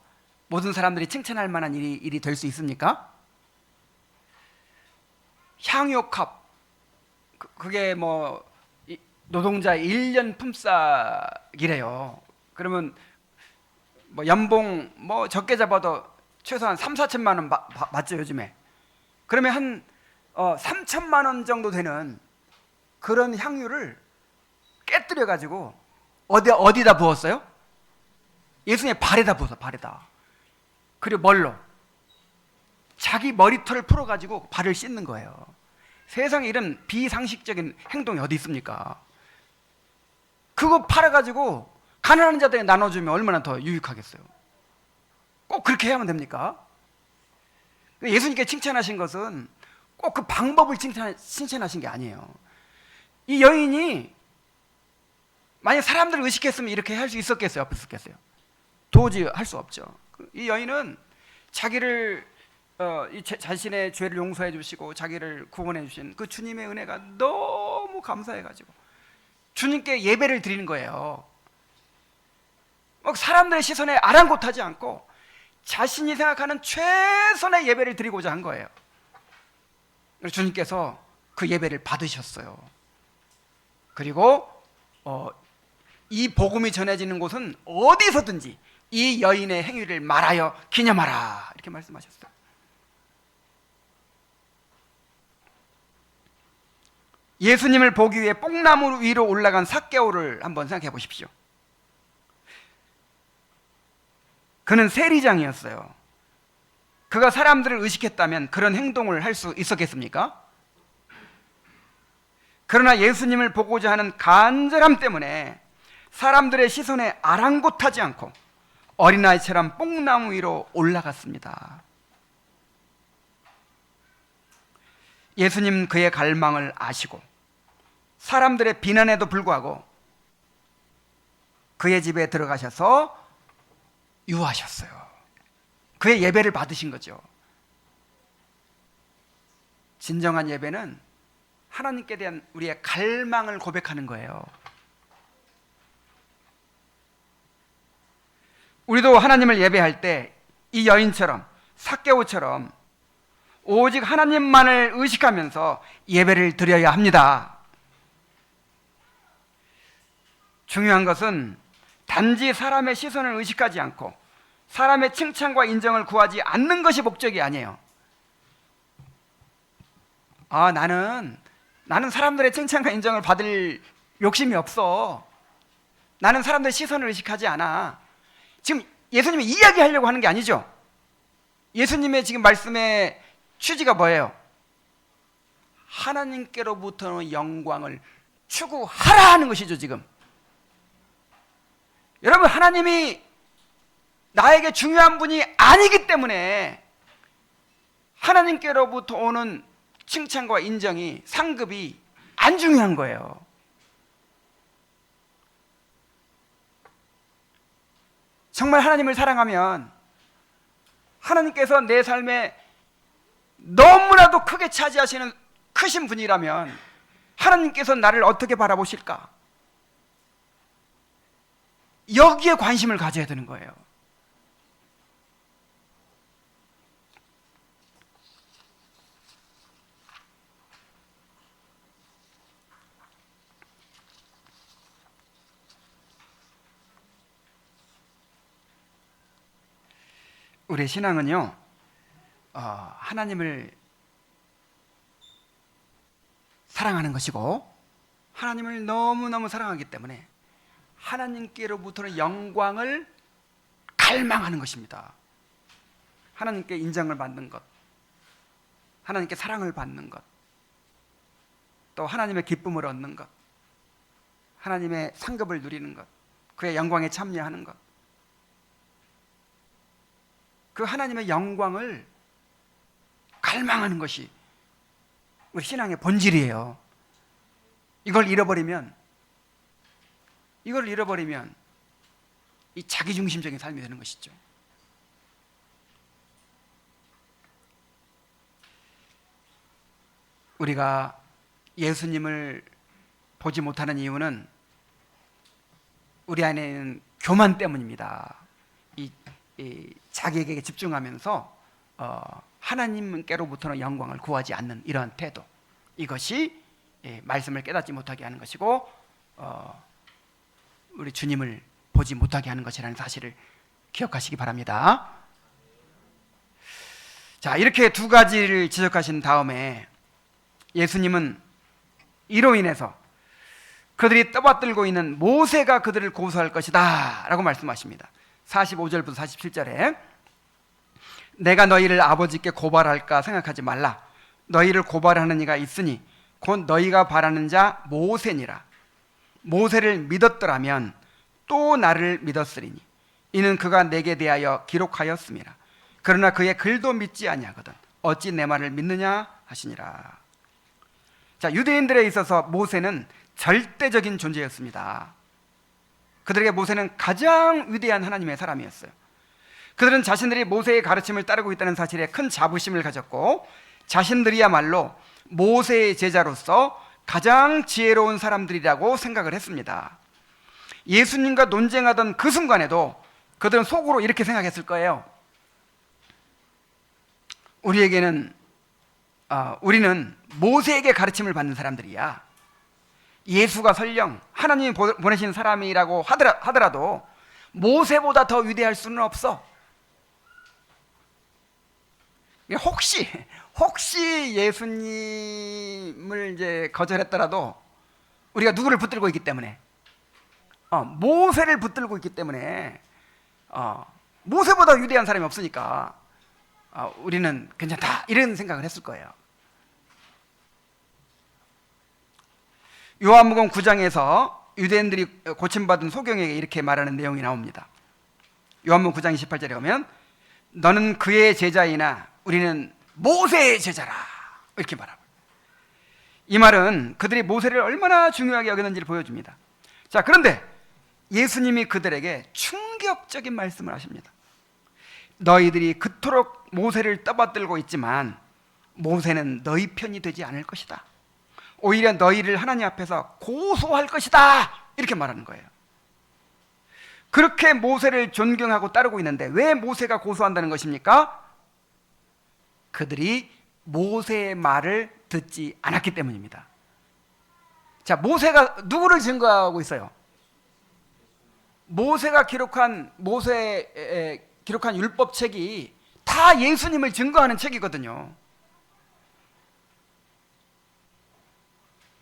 모든 사람들이 칭찬할 만한 일이 될 수 있습니까? 향유옥합, 그게 뭐 노동자 1년 품삯이래요. 그러면 뭐 연봉 뭐 적게 잡아도 최소한 3, 4천만 원 받죠, 요즘에. 그러면 한 3천만 원 정도 되는 그런 향유를 깨뜨려 가지고 어디다 부었어요? 예수님의 발에다 부었어. 발에다. 그리고 뭘로? 자기 머리털을 풀어 가지고 발을 씻는 거예요. 세상에 이런 비상식적인 행동이 어디 있습니까? 그거 팔아 가지고 가난한 자들에게 나눠주면 얼마나 더 유익하겠어요. 꼭 그렇게 해야만 됩니까? 예수님께 칭찬하신 것은 꼭 그 방법을 칭찬하신 게 아니에요. 이 여인이 만약 사람들을 의식했으면 이렇게 할 수 있었겠어요? 없었겠어요? 도저히 할 수 없죠. 이 여인은 자기를 자신의 죄를 용서해 주시고 자기를 구원해 주신 그 주님의 은혜가 너무 감사해 가지고 주님께 예배를 드리는 거예요. 막 사람들의 시선에 아랑곳하지 않고 자신이 생각하는 최선의 예배를 드리고자 한 거예요. 그래서 주님께서 그 예배를 받으셨어요. 그리고 이 복음이 전해지는 곳은 어디서든지 이 여인의 행위를 말하여 기념하라 이렇게 말씀하셨어요. 예수님을 보기 위해 뽕나무 위로 올라간 삭개오를 한번 생각해 보십시오. 그는 세리장이었어요. 그가 사람들을 의식했다면 그런 행동을 할 수 있었겠습니까? 그러나 예수님을 보고자 하는 간절함 때문에 사람들의 시선에 아랑곳하지 않고 어린아이처럼 뽕나무 위로 올라갔습니다. 예수님 그의 갈망을 아시고 사람들의 비난에도 불구하고 그의 집에 들어가셔서 유하셨어요. 그의 예배를 받으신 거죠. 진정한 예배는 하나님께 대한 우리의 갈망을 고백하는 거예요. 우리도 하나님을 예배할 때 이 여인처럼 삭개오처럼 오직 하나님만을 의식하면서 예배를 드려야 합니다. 중요한 것은 단지 사람의 시선을 의식하지 않고 사람의 칭찬과 인정을 구하지 않는 것이 목적이 아니에요. 나는 사람들의 칭찬과 인정을 받을 욕심이 없어. 나는 사람들의 시선을 의식하지 않아. 지금 예수님이 이야기하려고 하는 게 아니죠. 예수님의 지금 말씀의 취지가 뭐예요? 하나님께로부터는 영광을 추구하라 하는 것이죠. 지금 여러분, 하나님이 나에게 중요한 분이 아니기 때문에 하나님께로부터 오는 칭찬과 인정이, 상급이 안 중요한 거예요. 정말 하나님을 사랑하면 하나님께서 내 삶에 너무나도 크게 차지하시는 크신 분이라면 하나님께서 나를 어떻게 바라보실까? 여기에 관심을 가져야 되는 거예요. 우리의 신앙은요, 하나님을 사랑하는 것이고 하나님을 너무너무 사랑하기 때문에 하나님께로부터는 영광을 갈망하는 것입니다. 하나님께 인정을 받는 것, 하나님께 사랑을 받는 것, 또 하나님의 기쁨을 얻는 것, 하나님의 상급을 누리는 것, 그의 영광에 참여하는 것, 그 하나님의 영광을 갈망하는 것이 우리 신앙의 본질이에요. 이걸 잃어버리면 이 자기중심적인 삶이 되는 것이죠. 우리가 예수님을 보지 못하는 이유는 우리 안에 있는 교만 때문입니다. 이 자기에게 집중하면서 하나님께로부터는 영광을 구하지 않는 이러한 태도, 이것이 말씀을 깨닫지 못하게 하는 것이고 우리 주님을 보지 못하게 하는 것이라는 사실을 기억하시기 바랍니다. 자, 이렇게 두 가지를 지적하신 다음에 예수님은 이로 인해서 그들이 떠받들고 있는 모세가 그들을 고소할 것이다 라고 말씀하십니다. 45절부터 47절에 내가 너희를 아버지께 고발할까 생각하지 말라. 너희를 고발하는 이가 있으니 곧 너희가 바라는 자 모세니라. 모세를 믿었더라면 또 나를 믿었으리니 이는 그가 내게 대하여 기록하였음이라. 그러나 그의 글도 믿지 아니하거든 어찌 내 말을 믿느냐 하시니라. 자, 유대인들에 있어서 모세는 절대적인 존재였습니다. 그들에게 모세는 가장 위대한 하나님의 사람이었어요. 그들은 자신들이 모세의 가르침을 따르고 있다는 사실에 큰 자부심을 가졌고 자신들이야말로 모세의 제자로서 가장 지혜로운 사람들이라고 생각을 했습니다. 예수님과 논쟁하던 그 순간에도 그들은 속으로 이렇게 생각했을 거예요. 우리는 모세에게 가르침을 받는 사람들이야. 예수가 설령 하나님이 보내신 사람이라고 하더라도 모세보다 더 위대할 수는 없어. 혹시 예수님을 이제 거절했더라도 우리가 누구를 붙들고 있기 때문에 모세를 붙들고 있기 때문에 모세보다 위대한 사람이 없으니까 우리는 괜찮다 이런 생각을 했을 거예요. 요한복음 9장에서 유대인들이 고침받은 소경에게 이렇게 말하는 내용이 나옵니다. 요한복음 9장 28절에 보면 너는 그의 제자이나 우리는 모세의 제자라 이렇게 말하고, 이 말은 그들이 모세를 얼마나 중요하게 여기는지를 보여줍니다. 자, 그런데 예수님이 그들에게 충격적인 말씀을 하십니다. 너희들이 그토록 모세를 떠받들고 있지만 모세는 너희 편이 되지 않을 것이다. 오히려 너희를 하나님 앞에서 고소할 것이다 이렇게 말하는 거예요. 그렇게 모세를 존경하고 따르고 있는데 왜 모세가 고소한다는 것입니까? 그들이 모세의 말을 듣지 않았기 때문입니다. 자, 모세가 누구를 증거하고 있어요? 모세가 기록한 율법책이 다 예수님을 증거하는 책이거든요.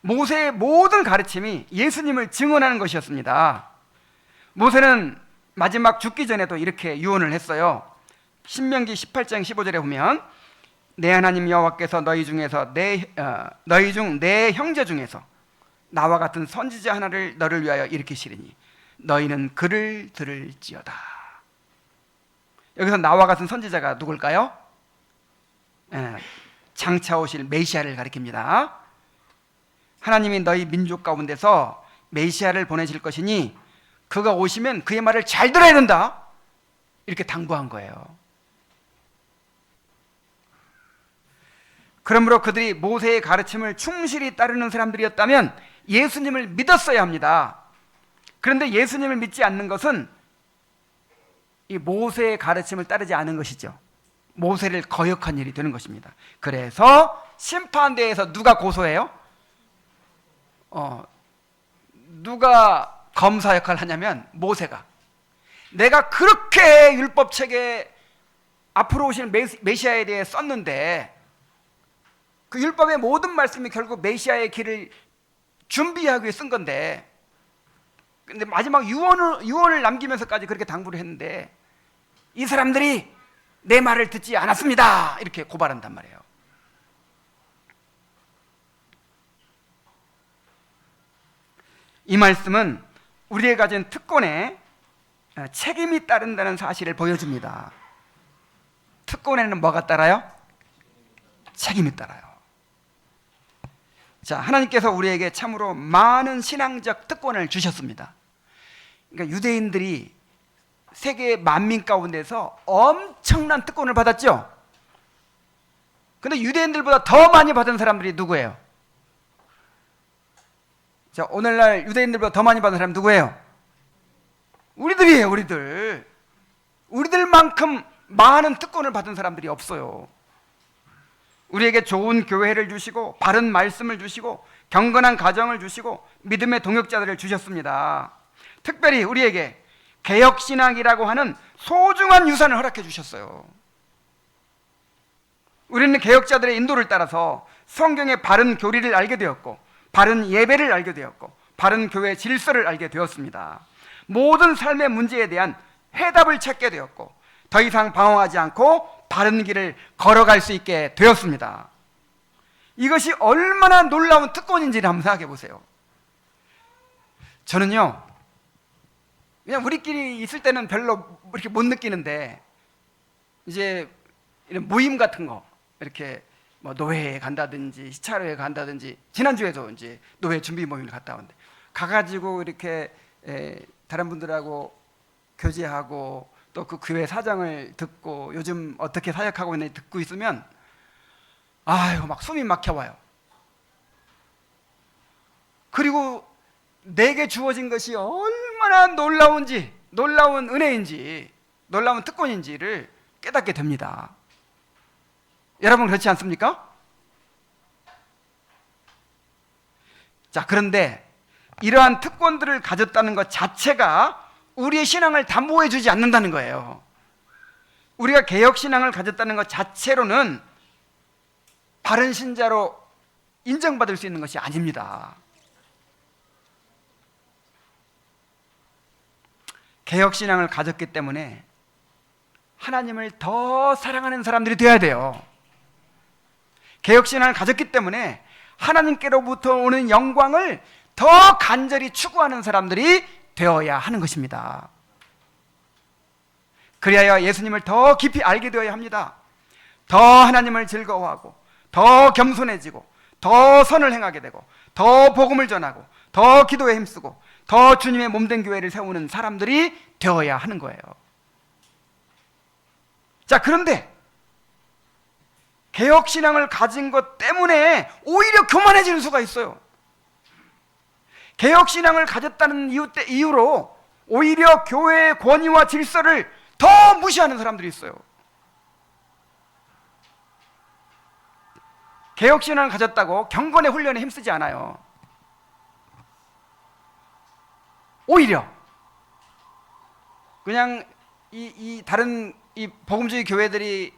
모세의 모든 가르침이 예수님을 증언하는 것이었습니다. 모세는 마지막 죽기 전에도 이렇게 유언을 했어요. 신명기 18장 15절에 보면 내 하나님 여호와께서 너희 중 내 형제 중에서 나와 같은 선지자 하나를 너를 위하여 일으키시리니 너희는 그를 들을지어다. 여기서 나와 같은 선지자가 누굴까요? 장차 오실 메시아를 가리킵니다. 하나님이 너희 민족 가운데서 메시아를 보내실 것이니 그가 오시면 그의 말을 잘 들어야 된다 이렇게 당부한 거예요. 그러므로 그들이 모세의 가르침을 충실히 따르는 사람들이었다면 예수님을 믿었어야 합니다. 그런데 예수님을 믿지 않는 것은 이 모세의 가르침을 따르지 않은 것이죠. 모세를 거역한 일이 되는 것입니다. 그래서 심판대에서 누가 고소해요? 누가 검사 역할을 하냐면 모세가, 내가 그렇게 율법책에 앞으로 오실 메시아에 대해 썼는데 그 율법의 모든 말씀이 결국 메시아의 길을 준비하기 위해 쓴 건데, 근데 마지막 유언을 남기면서까지 그렇게 당부를 했는데 이 사람들이 내 말을 듣지 않았습니다 이렇게 고발한단 말이에요. 이 말씀은 우리의 가진 특권에 책임이 따른다는 사실을 보여줍니다. 특권에는 뭐가 따라요? 책임이 따라요. 자, 하나님께서 우리에게 참으로 많은 신앙적 특권을 주셨습니다. 그러니까 유대인들이 세계 만민 가운데서 엄청난 특권을 받았죠. 근데 유대인들보다 더 많이 받은 사람들이 누구예요? 자, 오늘날 유대인들보다 더 많이 받은 사람 누구예요? 우리들이에요. 우리들만큼 많은 특권을 받은 사람들이 없어요. 우리에게 좋은 교회를 주시고 바른 말씀을 주시고 경건한 가정을 주시고 믿음의 동역자들을 주셨습니다. 특별히 우리에게 개혁신앙이라고 하는 소중한 유산을 허락해 주셨어요. 우리는 개혁자들의 인도를 따라서 성경의 바른 교리를 알게 되었고, 바른 예배를 알게 되었고, 바른 교회 질서를 알게 되었습니다. 모든 삶의 문제에 대한 해답을 찾게 되었고, 더 이상 방황하지 않고 바른 길을 걸어갈 수 있게 되었습니다. 이것이 얼마나 놀라운 특권인지를 한번 생각해 보세요. 저는요, 그냥 우리끼리 있을 때는 별로 이렇게 못 느끼는데, 이제 이런 모임 같은 거, 이렇게 뭐 노회에 간다든지 시찰회에 간다든지, 지난주에도 이제 노회 준비 모임을 갔다 왔는데, 가가지고 이렇게 다른 분들하고 교제하고 또 그 교회 사정을 듣고 요즘 어떻게 사역하고 있는지 듣고 있으면 아유, 막 숨이 막혀와요. 그리고 내게 주어진 것이 얼마나 놀라운지, 놀라운 은혜인지, 놀라운 특권인지를 깨닫게 됩니다. 여러분 그렇지 않습니까? 자, 그런데 이러한 특권들을 가졌다는 것 자체가 우리의 신앙을 담보해 주지 않는다는 거예요. 우리가 개혁신앙을 가졌다는 것 자체로는 바른 신자로 인정받을 수 있는 것이 아닙니다. 개혁신앙을 가졌기 때문에 하나님을 더 사랑하는 사람들이 되어야 돼요. 개혁신앙을 가졌기 때문에 하나님께로부터 오는 영광을 더 간절히 추구하는 사람들이 되어야 하는 것입니다. 그리하여 예수님을 더 깊이 알게 되어야 합니다. 더 하나님을 즐거워하고, 더 겸손해지고, 더 선을 행하게 되고, 더 복음을 전하고, 더 기도에 힘쓰고, 더 주님의 몸된 교회를 세우는 사람들이 되어야 하는 거예요. 자, 그런데 개혁신앙을 가진 것 때문에 오히려 교만해지는 수가 있어요. 개혁신앙을 가졌다는 이유로 오히려 교회의 권위와 질서를 더 무시하는 사람들이 있어요. 개혁신앙을 가졌다고 경건의 훈련에 힘쓰지 않아요. 오히려 그냥 다른 복음주의 교회들이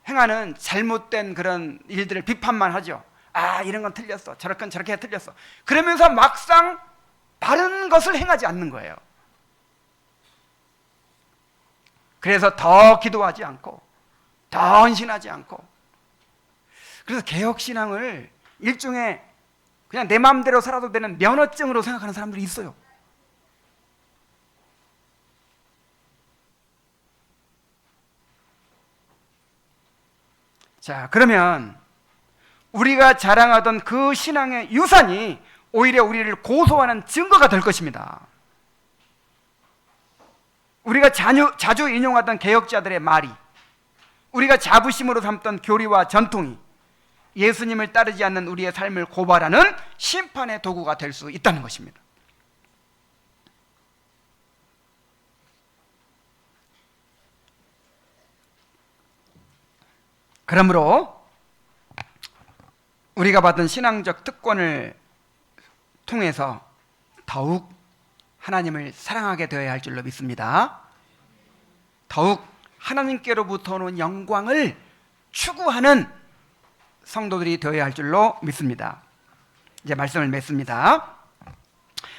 행하는 잘못된 그런 일들을 비판만 하죠. 아, 이런 건 틀렸어, 저런 건 저렇게 틀렸어. 그러면서 막상 바른 것을 행하지 않는 거예요. 그래서 더 기도하지 않고, 더 헌신하지 않고, 그래서 개혁신앙을 일종의 그냥 내 마음대로 살아도 되는 면허증으로 생각하는 사람들이 있어요. 자, 그러면 우리가 자랑하던 그 신앙의 유산이 오히려 우리를 고소하는 증거가 될 것입니다. 우리가 자주 인용하던 개혁자들의 말이, 우리가 자부심으로 삼던 교리와 전통이 예수님을 따르지 않는 우리의 삶을 고발하는 심판의 도구가 될 수 있다는 것입니다. 그러므로 우리가 받은 신앙적 특권을 통해서 더욱 하나님을 사랑하게 되어야 할 줄로 믿습니다. 더욱 하나님께로부터 오는 영광을 추구하는 성도들이 되어야 할 줄로 믿습니다. 이제 말씀을 맺습니다.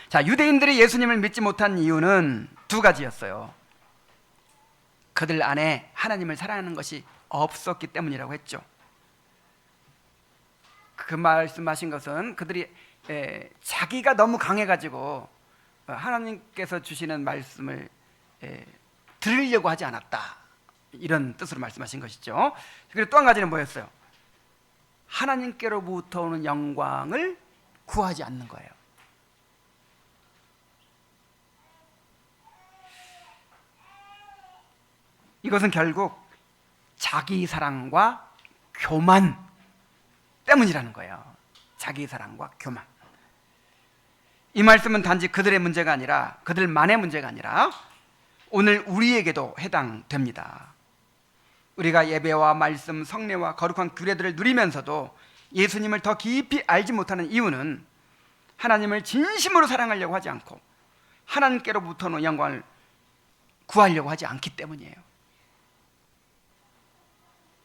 자, 유대인들이 예수님을 믿지 못한 이유는 두 가지였어요. 그들 안에 하나님을 사랑하는 것이 없었기 때문이라고 했죠. 그 말씀하신 것은 그들이 자기가 너무 강해가지고 하나님께서 주시는 말씀을 들으려고 하지 않았다, 이런 뜻으로 말씀하신 것이죠. 그리고 또 한 가지는 뭐였어요? 하나님께로부터 오는 영광을 구하지 않는 거예요. 이것은 결국 자기 사랑과 교만 때문이라는 거예요. 자기 사랑과 교만. 이 말씀은 단지 그들의 문제가 아니라, 그들만의 문제가 아니라 오늘 우리에게도 해당됩니다. 우리가 예배와 말씀, 성례와 거룩한 규례들을 누리면서도 예수님을 더 깊이 알지 못하는 이유는 하나님을 진심으로 사랑하려고 하지 않고 하나님께로부터는 영광을 구하려고 하지 않기 때문이에요.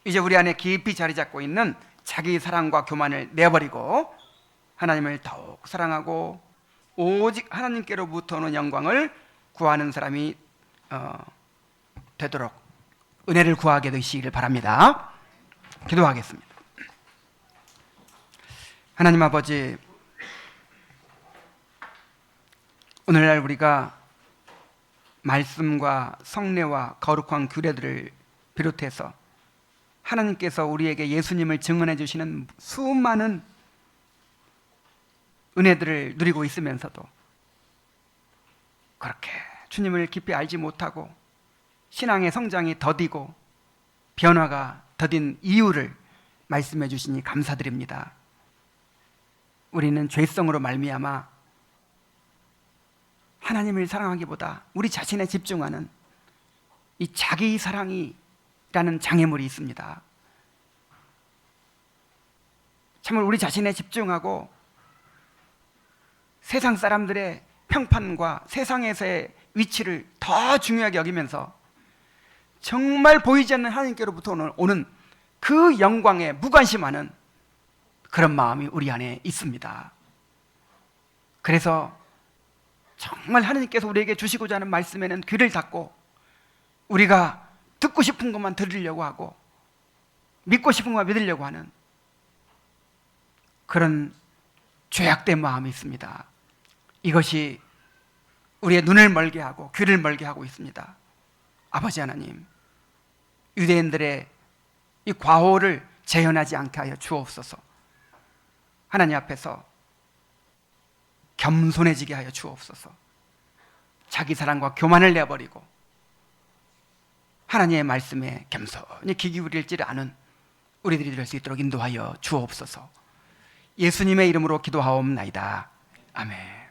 이제 우리 안에 깊이 자리 잡고 있는 자기 사랑과 교만을 내버리고 하나님을 더욱 사랑하고 오직 하나님께로부터 오는 영광을 구하는 사람이 되도록 은혜를 구하게 되시기를 바랍니다. 기도하겠습니다. 하나님 아버지, 오늘날 우리가 말씀과 성례와 거룩한 규례들을 비롯해서 하나님께서 우리에게 예수님을 증언해 주시는 수많은 은혜들을 누리고 있으면서도 그렇게 주님을 깊이 알지 못하고 신앙의 성장이 더디고 변화가 더딘 이유를 말씀해 주시니 감사드립니다. 우리는 죄성으로 말미암아 하나님을 사랑하기보다 우리 자신에 집중하는 이 자기 사랑이라는 장애물이 있습니다. 참으로 우리 자신에 집중하고 세상 사람들의 평판과 세상에서의 위치를 더 중요하게 여기면서 정말 보이지 않는 하나님께로부터 오는 그 영광에 무관심하는 그런 마음이 우리 안에 있습니다. 그래서 정말 하나님께서 우리에게 주시고자 하는 말씀에는 귀를 닫고 우리가 듣고 싶은 것만 들으려고 하고 믿고 싶은 것만 믿으려고 하는 그런 죄악된 마음이 있습니다. 이것이 우리의 눈을 멀게 하고 귀를 멀게 하고 있습니다. 아버지 하나님, 유대인들의 이 과오를 재현하지 않게 하여 주옵소서. 하나님 앞에서 겸손해지게 하여 주옵소서. 자기 사랑과 교만을 내버리고 하나님의 말씀에 겸손히 귀 기울일지 아는 우리들이 될 수 있도록 인도하여 주옵소서. 예수님의 이름으로 기도하옵나이다. 아멘.